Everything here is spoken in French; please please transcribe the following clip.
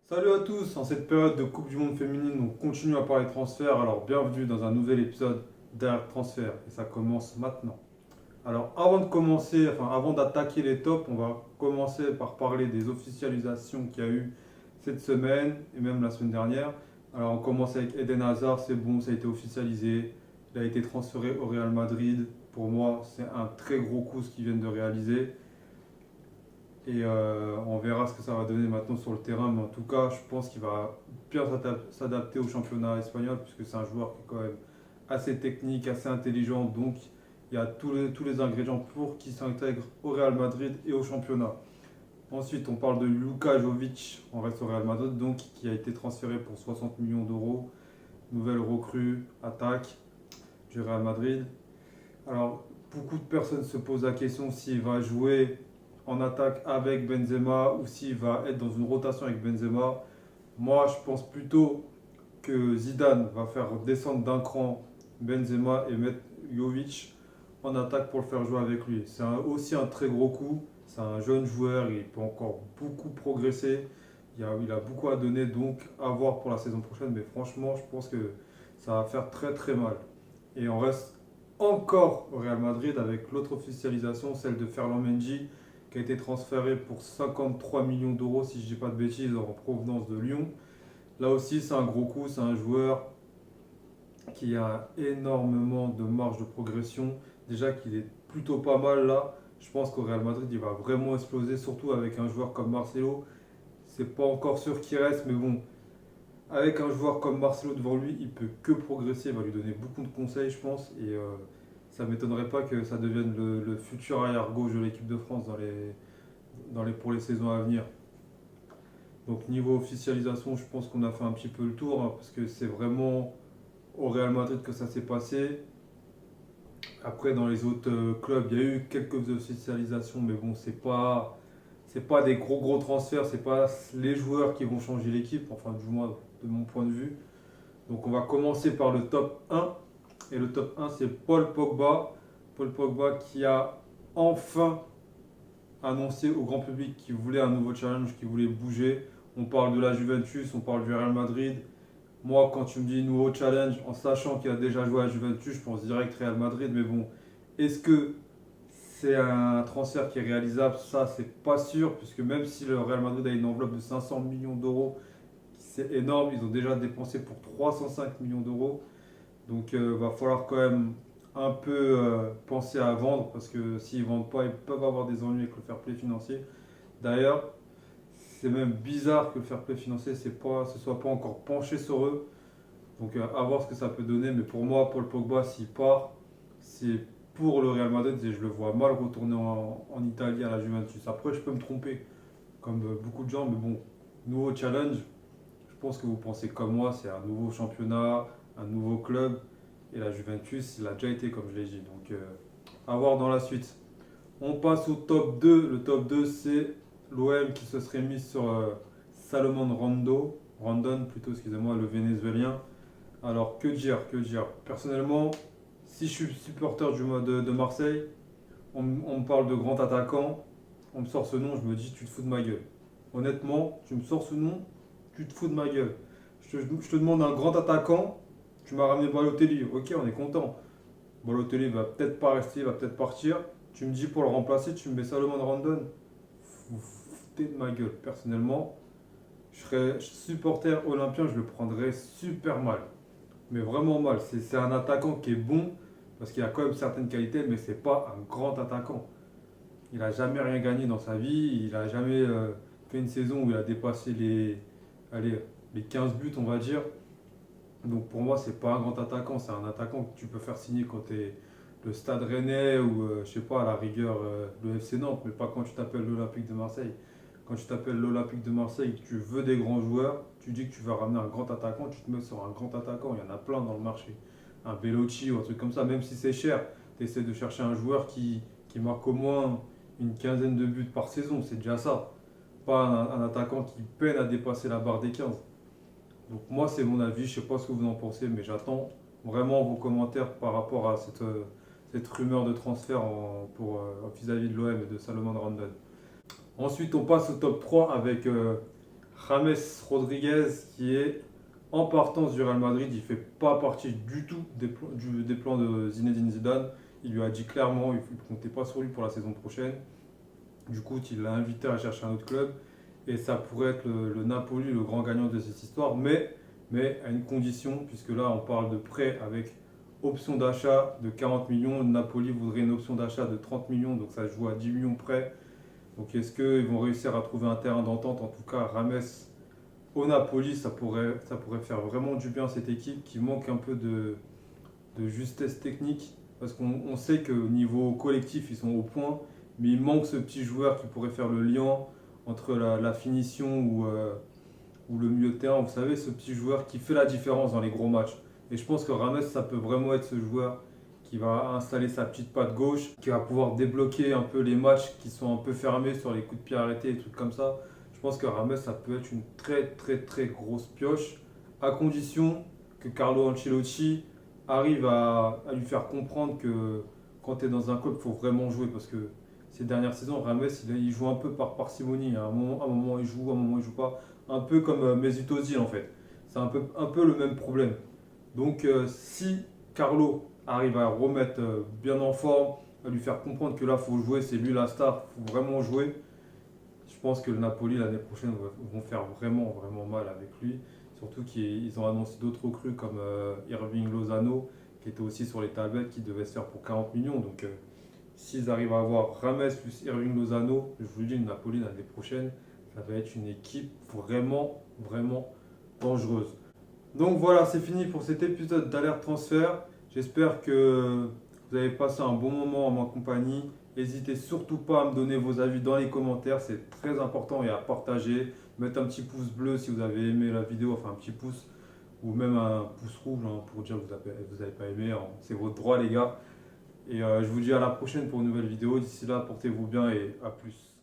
Salut à tous, en cette période de Coupe du Monde féminine, on continue à parler transfert, alors bienvenue dans un nouvel épisode d'Alerte Transfert, et ça commence maintenant. Alors avant de commencer, enfin avant d'attaquer les tops, on va commencer par parler des officialisations qu'il y a eu cette semaine, et même la semaine dernière. Alors on commence avec Eden Hazard, c'est bon, ça a été officialisé, il a été transféré au Real Madrid. Pour moi, c'est un très gros coup ce qu'ils viennent de réaliser. Et on verra ce que ça va donner maintenant sur le terrain. Mais en tout cas, je pense qu'il va bien s'adapter au championnat espagnol, puisque c'est un joueur qui est quand même assez technique, assez intelligent. Donc, il y a tous les ingrédients pour qu'il s'intègre au Real Madrid et au championnat. Ensuite, on parle de Luka Jovic, on reste au Real Madrid, donc, qui a été transféré pour 60 millions d'euros. Nouvelle recrue, attaque du Real Madrid. Alors, beaucoup de personnes se posent la question s'il va jouer en attaque avec Benzema ou s'il va être dans une rotation avec Benzema. Moi, je pense plutôt que Zidane va faire descendre d'un cran Benzema et mettre Jovic en attaque pour le faire jouer avec lui. C'est aussi un très gros coup. C'est un jeune joueur, il peut encore beaucoup progresser. Il a beaucoup à donner, donc à voir pour la saison prochaine. Mais franchement, je pense que ça va faire très très mal. Et on reste encore au Real Madrid avec l'autre officialisation, celle de Ferland Mendy, qui a été transféré pour 53 millions d'euros, si je ne dis pas de bêtises, en provenance de Lyon. Là aussi, c'est un gros coup, c'est un joueur qui a énormément de marge de progression. Déjà qu'il est plutôt pas mal là. Je pense qu'au Real Madrid, il va vraiment exploser, surtout avec un joueur comme Marcelo. C'est pas encore sûr qu'il reste, mais bon, avec un joueur comme Marcelo devant lui, il peut que progresser. Il va lui donner beaucoup de conseils, je pense. Et ça ne m'étonnerait pas que ça devienne le futur arrière-gauche de l'équipe de France pour les saisons à venir. Donc niveau officialisation, je pense qu'on a fait un petit peu le tour, hein, parce que c'est vraiment au Real Madrid que ça s'est passé. Après, dans les autres clubs, il y a eu quelques officialisations, mais bon, c'est pas des gros gros transferts, c'est pas les joueurs qui vont changer l'équipe, enfin du moins de mon point de vue. Donc on va commencer par le top 1. Et le top 1, c'est Paul Pogba. Paul Pogba qui a enfin annoncé au grand public qu'il voulait un nouveau challenge, qu'il voulait bouger. On parle de la Juventus, on parle du Real Madrid. Moi, quand tu me dis nouveau challenge, en sachant qu'il a déjà joué à la Juventus, je pense direct Real Madrid. Mais bon, est-ce que c'est un transfert qui est réalisable? Ça, c'est pas sûr, puisque même si le Real Madrid a une enveloppe de 500 millions d'euros, c'est énorme. Ils ont déjà dépensé pour 305 millions d'euros. Donc il va falloir quand même un peu penser à vendre parce que s'ils ne vendent pas, ils peuvent avoir des ennuis avec le fair play financier. D'ailleurs, c'est même bizarre que le fair play financier se soit pas encore penché sur eux. Donc à voir ce que ça peut donner. Mais pour moi, Paul Pogba, s'il part, c'est pour le Real Madrid et je le vois mal retourner en Italie à la Juventus. Après, je peux me tromper, comme beaucoup de gens, mais bon, nouveau challenge. Je pense que vous pensez comme moi, c'est un nouveau championnat, un nouveau club. Et la Juventus, il a déjà été, comme je l'ai dit. Donc, à voir dans la suite. On passe au top 2. Le top 2, c'est l'OM qui se serait mis sur Salomon Rondon plutôt, excusez-moi, le Vénézuélien. Alors, que dire, que dire. Personnellement, si je suis supporter de Marseille, on me parle de grand attaquant, on me sort ce nom, je me dis, tu te fous de ma gueule. Honnêtement, tu me sors ce nom, tu te fous de ma gueule. Je te demande un grand attaquant, tu m'as ramené Balotelli, ok, on est content. Balotelli va peut-être pas rester, va peut-être partir. Tu me dis pour le remplacer, tu me mets Salomon Rondon. Vous foutez de ma gueule. Personnellement, je serais supporter olympien, je le prendrais super mal. Mais vraiment mal. C'est un attaquant qui est bon, parce qu'il a quand même certaines qualités, mais c'est pas un grand attaquant. Il a jamais rien gagné dans sa vie, il a jamais fait une saison où il a dépassé allez, les 15 buts, on va dire. Donc pour moi, c'est pas un grand attaquant, c'est un attaquant que tu peux faire signer quand tu es le Stade Rennais ou je sais pas, à la rigueur le FC Nantes, mais pas quand tu t'appelles l'Olympique de Marseille. Quand tu t'appelles l'Olympique de Marseille, que tu veux des grands joueurs, tu dis que tu vas ramener un grand attaquant, tu te mets sur un grand attaquant, il y en a plein dans le marché. Un Bellotti ou un truc comme ça, même si c'est cher, tu essaies de chercher un joueur qui marque au moins une quinzaine de buts par saison, c'est déjà ça. Pas un attaquant qui peine à dépasser la barre des 15. Donc moi, c'est mon avis, je sais pas ce que vous en pensez, mais j'attends vraiment vos commentaires par rapport à cette rumeur de transfert vis-à-vis de l'OM et de Salomon Rondon. Ensuite, on passe au top 3 avec James Rodriguez qui est en partance du Real Madrid, il ne fait pas partie du tout des plans de Zinedine Zidane. Il lui a dit clairement qu'il ne comptait pas sur lui pour la saison prochaine. Du coup, il l'a invité à chercher un autre club et ça pourrait être le Napoli, le grand gagnant de cette histoire, mais à une condition, puisque là on parle de prêt avec option d'achat de 40 millions. Napoli voudrait une option d'achat de 30 millions, donc ça se joue à 10 millions près. Donc est-ce qu'ils vont réussir à trouver un terrain d'entente? En tout cas, Rames au Napoli, ça pourrait faire vraiment du bien à cette équipe qui manque un peu de justesse technique. Parce qu'on sait qu'au niveau collectif, ils sont au point, mais il manque ce petit joueur qui pourrait faire le lien entre la finition ou le milieu de terrain. Vous savez, ce petit joueur qui fait la différence dans les gros matchs. Et je pense que Rames, ça peut vraiment être ce joueur qui va installer sa petite patte gauche, qui va pouvoir débloquer un peu les matchs qui sont un peu fermés sur les coups de pied arrêtés et trucs comme ça. Je pense que Rames, ça peut être une très très très grosse pioche, à condition que Carlo Ancelotti arrive à lui faire comprendre que quand tu es dans un club, il faut vraiment jouer. Parce que ces dernières saisons, Rames, il joue un peu par parcimonie. À un moment, il joue, à un moment, il joue pas. Un peu comme Mesut Özil en fait. C'est un peu le même problème. Donc si Carlo arrive à remettre bien en forme, à lui faire comprendre que là, il faut jouer, c'est lui la star, il faut vraiment jouer, je pense que le Napoli l'année prochaine vont faire vraiment, vraiment mal avec lui. Surtout qu'ils ont annoncé d'autres recrues comme Irving Lozano, qui était aussi sur les tablettes, qui devait se faire pour 40 millions. Donc s'ils arrivent à avoir Rames plus Irving Lozano, je vous le dis, le Napoli l'année prochaine, ça va être une équipe vraiment, vraiment dangereuse. Donc voilà, c'est fini pour cet épisode d'Alerte Transfert. J'espère que vous avez passé un bon moment en ma compagnie. N'hésitez surtout pas à me donner vos avis dans les commentaires, c'est très important, et à partager. Mettre un petit pouce bleu si vous avez aimé la vidéo, enfin un petit pouce, ou même un pouce rouge hein, pour dire que vous n'avez pas aimé. Hein. C'est votre droit les gars. Et je vous dis à la prochaine pour une nouvelle vidéo. D'ici là, portez-vous bien et à plus.